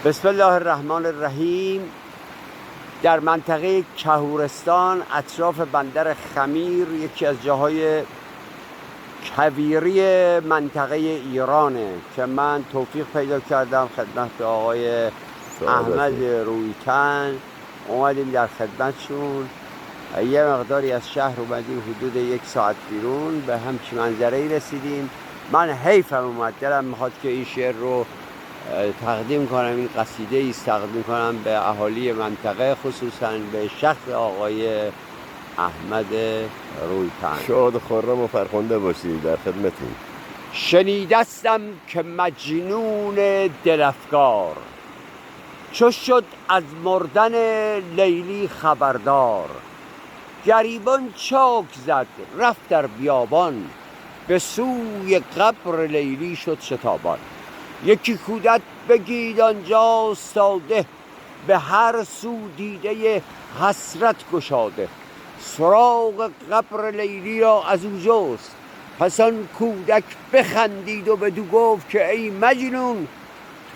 بسم الله الرحمن الرحیم. در منطقه کهورستان اطراف بندر خمیر، یکی از جاهای کویری منطقه ایرانه که من توفیق پیدا کردم خدمت آقای احمد رویتن اومدیم در خدمتشون. یه مقداری از شهر اومدیم حدود 1 ساعت بیرون، به همچین منظره‌ای رسیدیم. من حیفم اومد، دلم میخواد که این شعر رو تقدیم کنم، این قصیده ایست تقدیم کنم به اهالی منطقه، خصوصا به شخص آقای احمد رویتن. شاد و خرم و فرخنده باشید، در خدمتیم. شنیدستم که مجنون دلافگار، چو شد از مردن لیلی خبردار. گریبان چاک زد رفت در بیابان، به سوی قبر لیلی شد شتابان. یکی کودک بگید آنجا ساده، به هر سو دیده حسرت گشاده. سراغ قبر لیلی را از او جست، پس آن کودک بخندید و بدو گفت که ای مجنون،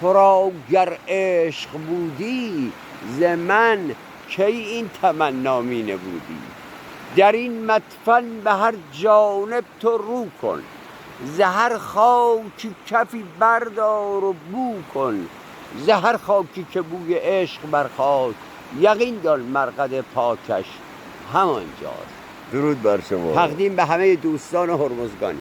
تو را گر عشق بودی ز من کی این تمنا می نبودی. در این مدفن به هر جانب تو رو کن، ز هر خاکی کفی بردار و بو کن. ز هر خاکی که بوی عشق برخاست، یقین دان مرقد پاکش همانجاست. درود بر شما. تقدیم به همه دوستان هرمزگان.